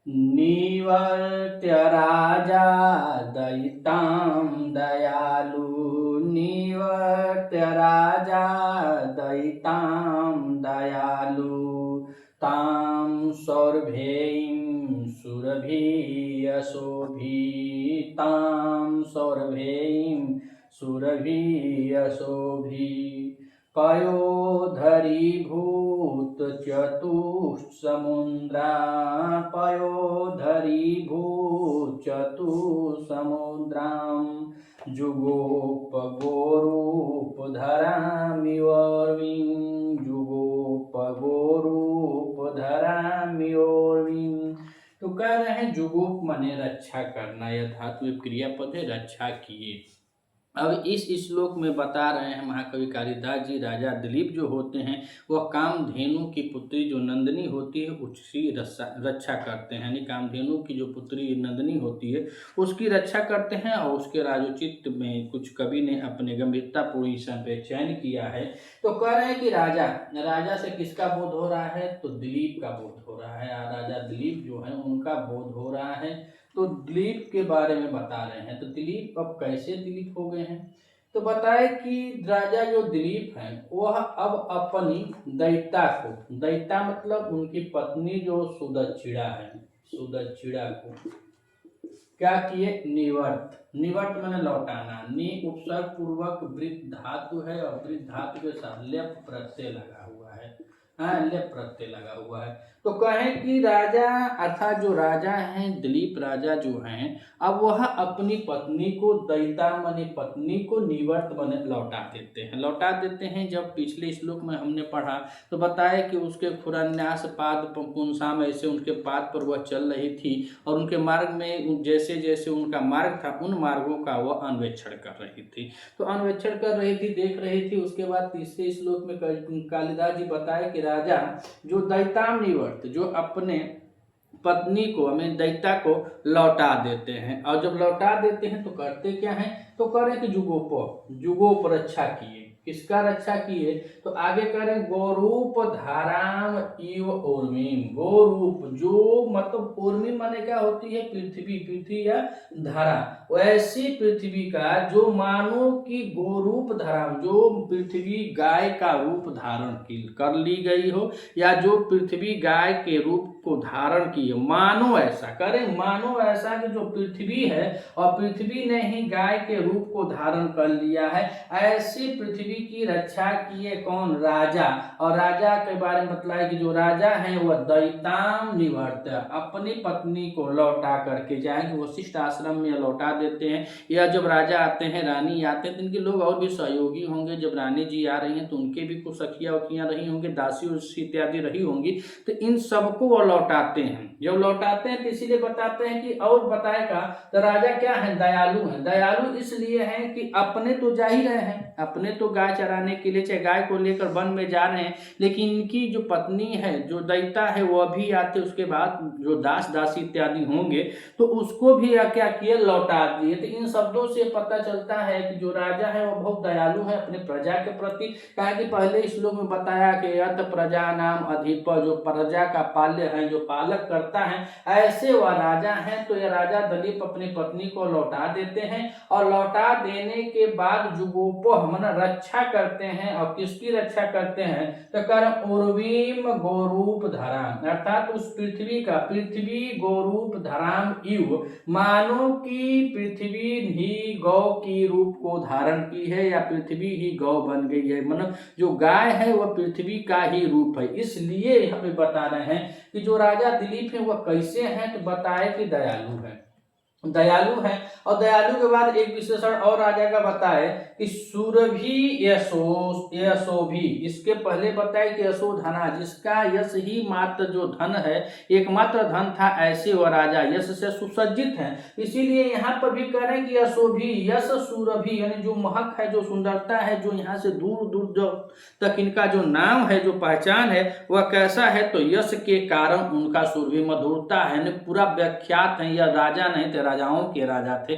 निवर्त्य राजा दयितां दयालु। निवर्त्य राजा दयितां दयालु। तां सौरभेयीं सुरभियशोभिः। तां सौरभेयीं सुरभियशोभिः। पयोधरीभूत चतुस्समुद्रा। पयोधरीभूत चतुस्समुद्रां जुगोपगोरूपधरामिवर्विं। जुगोपगोरूपधरामिवर्विं। तो कह रहे हैं जुगोप माने रक्षा करना, यह धातु क्रियापद है, रक्षा किए। अब इस श्लोक में बता रहे हैं महाकवि कालिदास जी, राजा दिलीप जो होते हैं वह कामधेनु की पुत्री जो नंदिनी होती है उसकी रक्षा करते हैं। यानी कामधेनु की जो पुत्री नंदिनी होती है उसकी रक्षा करते हैं। और उसके राजोचित में कुछ कवि ने अपने गंभीरतापूर्ण इस पे चयन किया है। तो कह रहे हैं कि राजा से किसका बोध हो रहा है, तो दिलीप का बोध हो रहा है। राजा दिलीप जो है उनका बोध हो रहा है। तो दिलीप के बारे में बता रहे हैं। तो दिलीप अब कैसे दिलीप हो गए हैं, तो बताए कि राजा जो दिलीप हैं वह अब अपनी दैत्या को, दैत्या मतलब उनकी पत्नी जो सुदक्षिणा है, सुदक्षिणा को क्या किए, निवर्त। निवर्त मैंने लौटाना। नि उपसर्ग पूर्वक वृत्त धातु है और वृत्त धातु के साथ लेप प्रत्यय लगा हुआ है। लेप प्रत्यय लगा हुआ है। तो कहें कि राजा अर्थात जो राजा हैं दिलीप राजा जो हैं अब वह अपनी पत्नी को, दैत्या माने पत्नी को, निवर्त माने लौटा देते हैं। लौटा देते हैं। जब पिछले श्लोक में हमने पढ़ा तो बताया कि उसके खुरान्यास पाद पुंसाम, ऐसे उनके पाद पर वह चल रही थी और उनके मार्ग में जैसे जैसे उनका मार्ग था उन मार्गों का वह अन्वेषण कर रही थी। तो अन्वेषण कर रही थी, देख रही थी। उसके बाद तीसरे श्लोक में कालिदास जी बताए कि राजा जो दैत्याम निवर्त, जो अपने पत्नी को, हमें दैत्या को लौटा देते हैं। और जब लौटा देते हैं तो करते क्या हैं, तो करें कि जुगोप रक्षा किए। किसका रक्षा किए, तो आगे करें गोरूप धाराम इव ऊर्मिम। गोरूप जो मतलब ऊर्मी माने क्या होती है, पृथ्वी, पृथ्वी या धारा। वैसी पृथ्वी का जो मानो कि गोरूप धाराम, जो पृथ्वी गाय का रूप धारण कर ली गई हो, या जो पृथ्वी गाय के रूप को धारण की, मानो ऐसा करें, मानो ऐसा कि जो पृथ्वी है और पृथ्वी ने ही गाय के रूप को धारण कर लिया है, ऐसी पृथ्वी की रक्षा किए कौन, राजा। और राजा के बारे में बतलाया कि जो राजा है वह दैत्याम निवर्त, अपनी पत्नी को लौटा करके जाएंगे, वशिष्ठ आश्रम में लौटा देते हैं। या जब राजा आते हैं, रानी आते हैं, तो इनके लोग और भी सहयोगी होंगे। जब रानी जी आ रही हैं तो उनके भी कुछ सखिया उखियां रही होंगी, दासी इत्यादि रही होंगी। तो इन सबको वो लौटाते हैं। जब लौटाते हैं तो इसीलिए बताते हैं कि, और बताएगा तो राजा क्या है, दयालु है। दयालु इसलिए है कि अपने तो जा ही रहे हैं, अपने तो गाय चराने के लिए, चाहे गाय को लेकर वन में जा रहे हैं, लेकिन इनकी जो पत्नी है, जो दैत्या है, वह भी आते, उसके बाद जो दास दासी इत्यादि होंगे तो उसको भी क्या किए, लौटा दिए। तो इन शब्दों से पता चलता है कि जो राजा है वह बहुत दयालु है अपने प्रजा के प्रति। कहा कि पहले श्लोक में बताया कि यत प्रजा नाम अधिप, जो प्रजा का पाल्य है, जो पालक करता है, ऐसे वह राजा है। तो यह राजा दिलीप अपनी पत्नी को लौटा देते हैं और लौटा देने के बाद जुगोपो मन रक्षा करते हैं। और किसकी रक्षा करते हैं, तो कर उर्वीम गोरूप धराम, अर्थात उस पृथ्वी का, पृथ्वी गोरूप धराम इव, मानो कि पृथ्वी ही गौ की रूप को धारण की है, या पृथ्वी ही गौ बन गई है। मतलब जो गाय है वह पृथ्वी का ही रूप है। इसलिए यहाँ पे बता रहे हैं कि जो राजा दिलीप है वह कैसे हैं, तो बताए कि दयालु है, दयालु है। और दयालु के बाद एक विशेषण और राजा का बताए कि सुरभि यशोभी। इसके पहले बताए कि यशोधना, जिसका यश ही मात्र जो धन है, एकमात्र धन था, ऐसे वह राजा यश से सुसज्जित है। इसीलिए यहाँ पर भी कह रहे हैं कि यशोभी, यश सुरभि, यानी जो महक है, जो सुंदरता है, जो यहाँ से दूर दूर जो तक इनका जो नाम है, जो पहचान है, वह कैसा है, तो यश के कारण उनका सुरभि मधुरता है। यानी पूरा व्याख्यात है। यह राजा नहीं थे, राजाओं के राजा थे,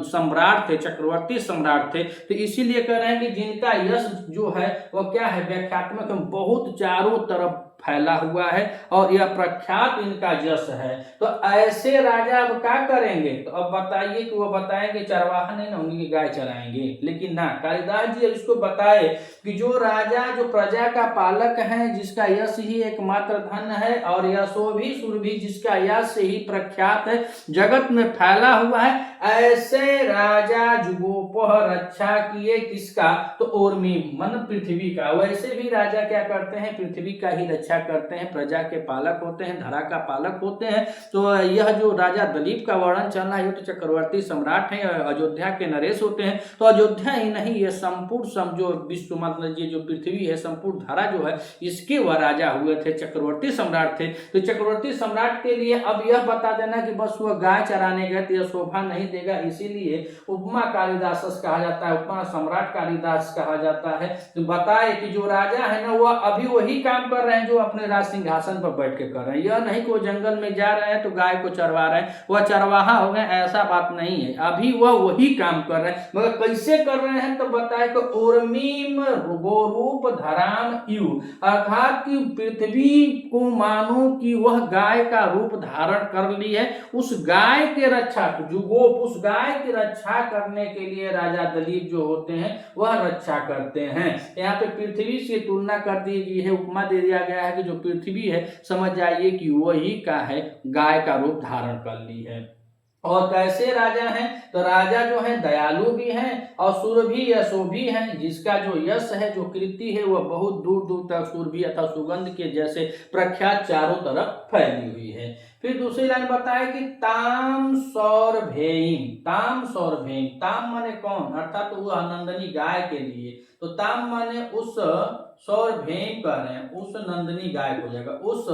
सम्राट थे, चक्रवर्ती सम्राट थे। तो इसीलिए कह रहे हैं कि जिनका यश जो है वह क्या है, व्याख्यात्मक, बहुत चारों तरफ फैला हुआ है और यह प्रख्यात इनका यश है। तो ऐसे राजा अब क्या करेंगे? तो अब बताइए कि वो बताएंगे चरवाहा नहीं ना होंगे कि गाय चराएंगे, लेकिन ना, कालिदास जी अब इसको बताए कि जो राजा जो प्रजा का पालक है, जिसका यश ही एकमात्र धन है और यशो भी सुरभि जिसका यश ही प्रख्यात है, जगत में फैला हुआ है, ऐसे राजा जुगोपह रक्षा किए किसका? तो उर्मी मन पृथ्वी का। वैसे भी राजा क्या करते हैं? पृथ्वी का ही रक्षा करते हैं, प्रजा के पालक होते हैं, धरा का पालक होते हैं। तो यह जो राजा दलीप का वर्णन चल रहा है, ये तो चक्रवर्ती सम्राट है, अयोध्या के नरेश होते हैं। तो अयोध्या ही नहीं, ये संपूर्ण जो विश्व मतलब ये जो पृथ्वी है, संपूर्ण धरा जो है, इसके वह राजा हुए थे, चक्रवर्ती सम्राट थे। तो चक्रवर्ती सम्राट के लिए अब यह बता देना कि बस वह गाय चराने गए तो यह शोभा नहीं देगा, इसीलिए उपमा कालिदास कहा जाता है, उपमा सम्राट कालिदास कहा जाता है। तो बताए कि जो राजा है ना, वह अभी वही काम कर रहे हैं जो अपने राज सिंहासन पर बैठ के कर रहे हैं। यह नहीं कि वो जंगल में जा रहे हैं तो गाय को चरवा रहे हैं, वह चरवाहा हो गए, ऐसा बात नहीं है। अभी वह वही काम कर रहे हैं, मगर कैसे कर रहे हैं? तो बताए कि उर्मीम गोरूप धराम यू, अर्थात कि पृथ्वी को मानो कि वह गाय का रूप धारण कर ली है। उस गाय के रक्षा जुगोप, उस गाय की रक्षा करने के लिए राजा दलीप जो होते हैं वह रक्षा करते हैं। यहाँ पे पृथ्वी से तुलना कर दी गई है, उपमा दे दिया गया है कि जो पृथ्वी है, समझ जाइए कि वही का है, गाय का रूप धारण कर ली है। और कैसे राजा हैं? तो राजा जो है दयालु भी हैं और सुरभि यशोभी हैं, जिसका जो यश है, जो कीर्ति है, वह बहुत दूर दूर तक सुरभि अथवा सुगंध के जैसे प्रख्यात चारों तरफ फैली हुई है। फिर दूसरी लाइन बताए कि ताम सौरभेयम, ताम सौरभेयम, ताम माने कौन? अर्थात तो वह नंदनी गाय के लिए, तो ताम माने उस सौरभेम कह रहे हैं, उस नंदनी गाय को जाएगा, उस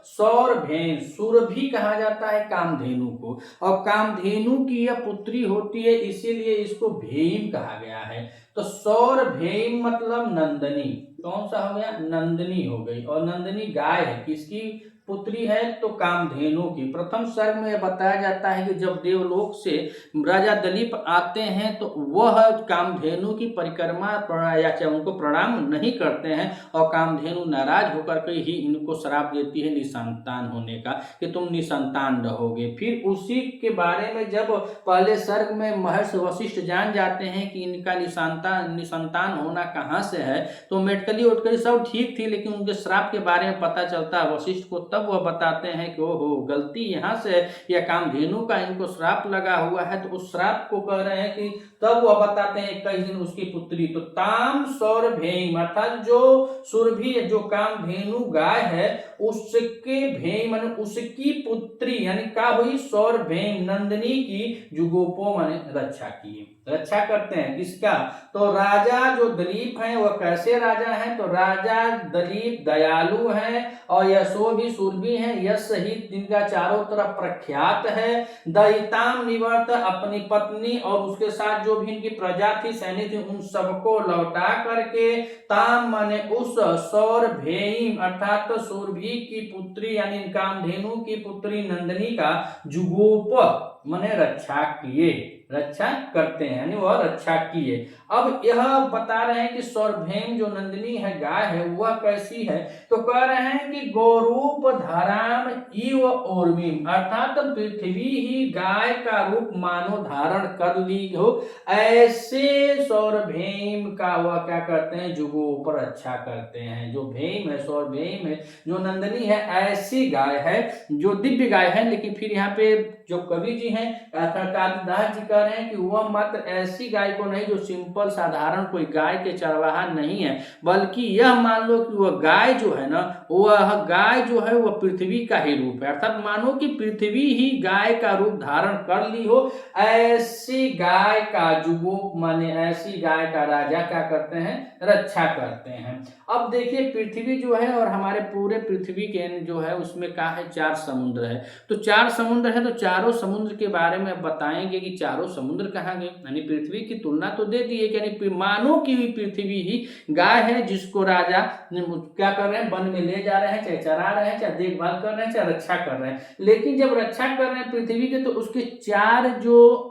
सौरभेम, सुरभि कहा जाता है कामधेनु को, और कामधेनु की यह पुत्री होती है, इसीलिए इसको भेम कहा गया है। तो सौरभेम मतलब नंदनी, कौन सा हो गया? नंदनी हो गई, और नंदनी गाय है, किसकी पुत्री है? तो कामधेनु की। प्रथम सर्ग में बताया जाता है कि जब देवलोक से राजा दलीप आते हैं तो वह कामधेनु की परिक्रमा या उनको प्रणाम नहीं करते हैं, और कामधेनु नाराज होकर के ही इनको श्राप देती है निसंतान होने का, कि तुम निसंतान रहोगे। फिर उसी के बारे में जब पहले सर्ग में महर्षि वशिष्ठ जान जाते हैं कि इनका निसंतान होना कहाँ से है, तो मेटकली उटकली सब ठीक थी, लेकिन उनके श्राप के बारे में पता चलता है वशिष्ठ को, तब वह बताते हैं कि ओहो गलती यहाँ से, या कामधेनु का इनको श्राप लगा हुआ है। तो उस श्राप को कह रहे हैं कि तब वह बताते हैं कई दिन उसकी पुत्री, तो ताम सौरभेम, अर्थात जो सुरभि जो कामधेनु गाय है, उसके भेम माने उसकी पुत्री, यानी का हुई सौरभेम, नंदनी की जुगोपो माने रक्षा की, रक्षा करते हैं किसका? तो राजा जो दलीप हैं वह कैसे राजा हैं? तो राजा दलीप दयालु हैं और यशो भी सुरभि हैं, यश सहित जिनका चारों तरफ प्रख्यात है। दयिताम निवर्त, अपनी पत्नी और उसके साथ जो भी इनकी प्रजा थी, सैनिक थी, उन सबको लौटा करके, ताम माने उस सौरभेयम अर्थात सुरभि की पुत्री यानी कामधेनु की पुत्री नंदनी का जुगोप माने रक्षा किए, रक्षा करते हैं, यानी वह रक्षा किए। अब यह बता रहे हैं कि सौरभेम जो नंदिनी है, गाय है, वह कैसी है? तो कह रहे हैं कि गोरूप धराम इव उर्मिम, अर्थात पृथ्वी ही गाय का रूप मानो धारण कर ली हो, ऐसे सौरभेम का वह क्या करते हैं? जुगोप रक्षा करते हैं। जो भेम है, सौरभेम है, जो नंदिनी है, ऐसी गाय है जो दिव्य गाय है। लेकिन फिर यहाँ पे जो कवि जी हैं कालिदास जी कह रहे हैं कि वह मात्र ऐसी गाय को नहीं जो सिंपल साधारण कोई गाय के चरवाहा नहीं है, बल्कि यह मान लो कि वह गाय जो है ना, वह गाय जो है वह पृथ्वी का ही रूप है, अर्थात मानो कि पृथ्वी ही गाय का रूप धारण कर ली हो, ऐसी गाय का जुगोप माने ऐसी गाय का राजा क्या करते हैं? रक्षा करते हैं। अब देखिए पृथ्वी जो है और हमारे पूरे पृथ्वी के जो है उसमें क्या है? 4 समुद्र है। तो 4 समुद्र है, तो चारों समुद्र के बारे में बताएंगे कि चारों समुद्र कहाँ गए, यानी पृथ्वी की तुलना तो दे दी है, यानी मानो कि पृथ्वी ही गाय है जिसको राजा क्या कर रहे हैं? वन में ले जा रहे हैं, चाहे चरा रहे हैं, चाहे देखभाल कर रहे हैं, चाहे रक्षा कर रहे हैं। लेकिन जब रक्षा कर रहे हैं पृथ्वी के, तो उसके 4 जो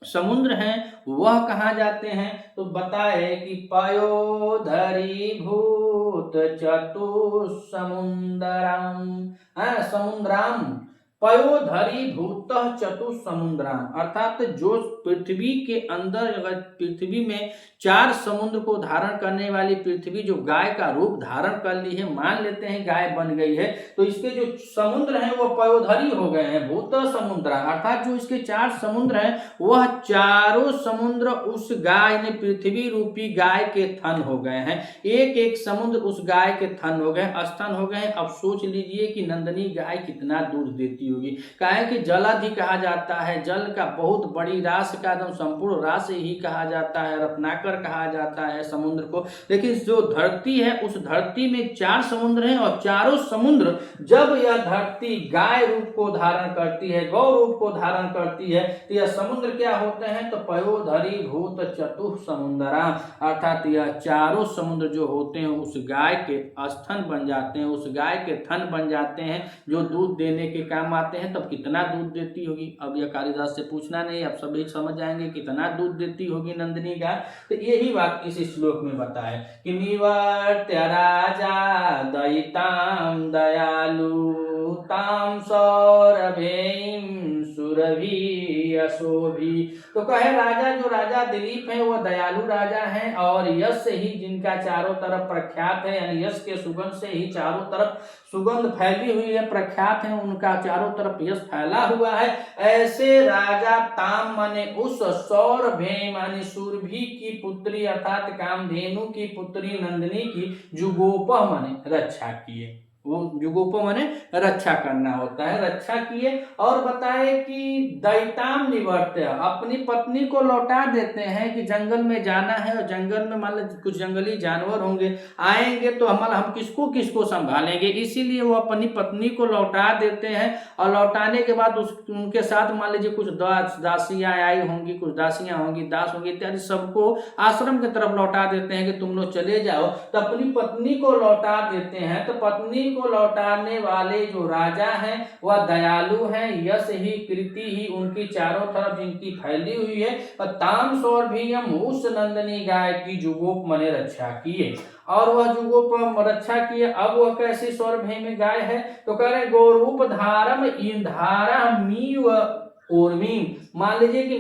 समुद्र हैं वह कहाँ जाते हैं, तो बताए कि पयोधरी भूत चतुसमुद्रम, है समुद्राम, पयोधरी भूत चतुसमुद्राम, अर्थात जो पृथ्वी के अंदर, अगर पृथ्वी में 4 समुद्र को धारण करने वाली पृथ्वी जो गाय का रूप धारण कर ली है, मान लेते हैं गाय बन गई है, तो इसके जो समुद्र हैं वो पयोधरी हो गए हैं, भूत समुद्र, अर्थात जो इसके 4 समुद्र हैं वह चारों समुद्र उस गाय ने पृथ्वी रूपी गाय के थन हो गए हैं, एक एक समुद्र उस गाय के थन हो गए, स्तन हो गए। अब सोच लीजिए कि नंदनी गाय कितना दूध देती होगी, काहे कि जलाधि कहा जाता है, जल का बहुत बड़ी राशि का एकदम संपूर्ण राशि ही कहा जाता है, रत्नाकर कहा जाता है समुद्र को। लेकिन जो धरती है उस धरती में 4 समुद्र हैं और चारों समुद्र जब यह धरती गाय रूप को धारण करती है, गौ रूप को धारण करती है, तो यह समुद्र क्या होते हैं, तो पयोधरी भूत चतुसमुद्रा, अर्थात यह चारों समुद्र जो होते हैं उस गाय के स्तन बन जाते हैं, उस गाय के थन बन जाते हैं, जो दूध देने के काम आते हैं। तब कितना दूध देती होगी, अब यह कालिदास से पूछना नहीं, आप सभी समझ जाएंगे कितना दूध देती होगी नंदिनी गाय। तो यही बात इस श्लोक में बताए कि निवर्त्य राजा दयिताम दयालु ताम सौरभेम सुरभि यशोभी, तो कहे राजा, जो राजा दिलीप है वह दयालु राजा हैं और यश से ही जिनका चारों तरफ प्रख्यात है, यानी यश के सुगंध से ही चारों तरफ सुगंध फैली हुई है, प्रख्यात है, उनका चारों तरफ यश फैला हुआ है। ऐसे राजा ताम माने उस, सौरभे माने सुरभि की पुत्री अर्थात कामधेनु की पुत्री नंदिनी की जुगोप माने रक्षा किए, वो जुगोप माने रक्षा करना होता है, रक्षा किए। और बताए कि दैताम निवर्त्य, अपनी पत्नी को लौटा देते हैं कि जंगल में जाना है और जंगल में मान लीजिए कुछ जंगली जानवर होंगे, आएंगे तो हम किसको किसको संभालेंगे, इसीलिए वो अपनी पत्नी को लौटा देते हैं। और लौटाने के बाद उनके साथ मान लीजिए कुछ दासियां आई होंगी, कुछ दासियां होंगी, दास होंगे इत्यादि, सबको आश्रम की तरफ लौटा देते हैं कि तुम लोग चले जाओ। तो अपनी पत्नी को लौटा देते हैं, तो पत्नी को लौटाने वाले जो राजा हैं वह दयालु हैं, यश ही कृति ही उनकी चारों तरफ जिनकी फैली हुई है। ताम सौरभियम, उस नंदिनी गाय की जुगोप मने रक्षा किए, और वह जुगोप रक्षा किए। अब वह कैसी सौरभि में गाय है, तो कह रहे गोरूप धारम इंधारा मीव उर्मी, मान लीजिए कि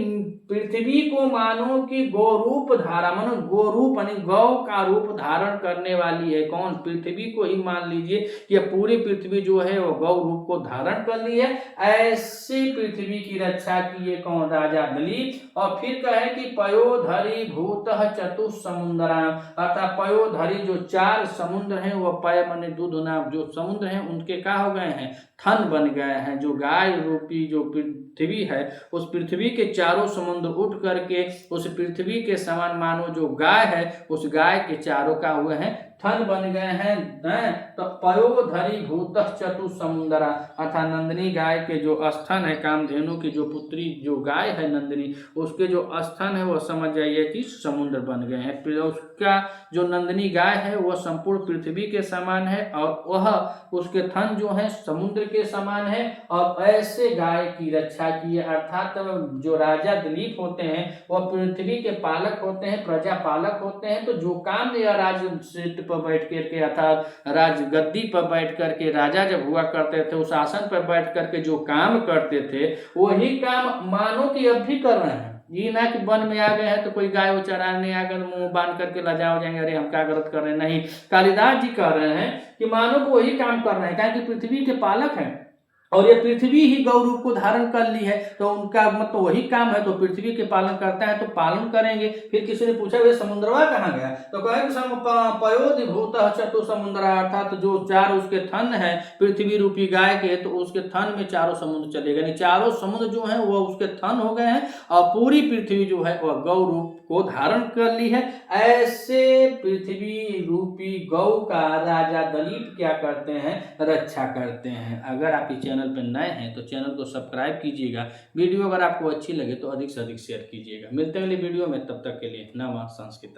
पृथ्वी को मानो कि गोरूप धारा, मानो गोरूप यानी गौ का रूप धारण करने वाली है, कौन, पृथ्वी को ही मान लीजिए कि यह पूरी पृथ्वी जो है वो गौ रूप को धारण कर ली है। ऐसी पृथ्वी की रक्षा की है कौन, राजा दिलीप। और फिर कहे कि पयोधरी भूत चतुसमुद्रा, अर्थात पयोधरी जो 4 समुद्र हैं वह पय माने दूध होना, जो समुद्र हैं उनके क्या हो गए हैं, थन बन गए हैं। जो गाय रूपी जो पृथ्वी है उस पृथ्वी के चारों समुद्र उठ करके उस पृथ्वी के समान मानो जो गाय है उस गाय के चारों का हुए हैं थन बन गए हैं। तो पयोधरी भूत चतुसमुद्रा, अर्थात नंदिनी गाय के जो स्तन है, कामधेनु की जो पुत्री जो गाय है नंदिनी, उसके जो स्तन है वो समझ जाइए कि समुद्र बन गए हैं। फिर उसका जो नंदिनी गाय है वह संपूर्ण पृथ्वी के समान है और वह उसके थन जो है समुद्र के समान है। और ऐसे गाय की रक्षा की है, अर्थात जो राजा दिलीप होते हैं वह पृथ्वी के पालक होते हैं, प्रजा पालक होते हैं। तो जो काम यह राज सीट पर बैठ करके अर्थात राज गद्दी पर बैठ करके राजा जब हुआ करते थे उस आसन पर बैठ करके जो काम करते थे वही काम मानो कि अब भी कर रहे हैं। ये ना कि वन में आ गए हैं तो कोई गाय वो चराने आ गए मुंह बांध करके लजा हो जाएंगे, अरे हम क्या गलत कर रहे हैं। नहीं, कालिदास जी कह रहे हैं कि मानो को वही काम कर रहे हैं, क्या कि पृथ्वी के पालक हैं और ये पृथ्वी ही गौ रूप को धारण कर ली है, तो उनका मतलब वही काम है। तो पृथ्वी के पालन करता है तो पालन करेंगे। फिर किसी ने पूछा वे समुद्रवा कहाँ गया, तो कहे पयोधिभूत चतुसमुद्रा, अर्थात जो 4 उसके थन है पृथ्वी रूपी गाय के, तो उसके थन में चारों समुद्र चले गए, चारों समुद्र जो है वह उसके थन हो गए हैं और पूरी पृथ्वी जो है वह गौ रूप को धारण कर ली है। ऐसे पृथ्वी रूपी गौ का राजा दिलीप क्या करते हैं, रक्षा करते हैं। अगर आप इस चैनल पर नए हैं तो चैनल को सब्सक्राइब कीजिएगा, वीडियो अगर आपको अच्छी लगे तो अधिक से अधिक शेयर कीजिएगा। मिलते हैं अगले वीडियो में, तब तक के लिए नमः संस्कृत।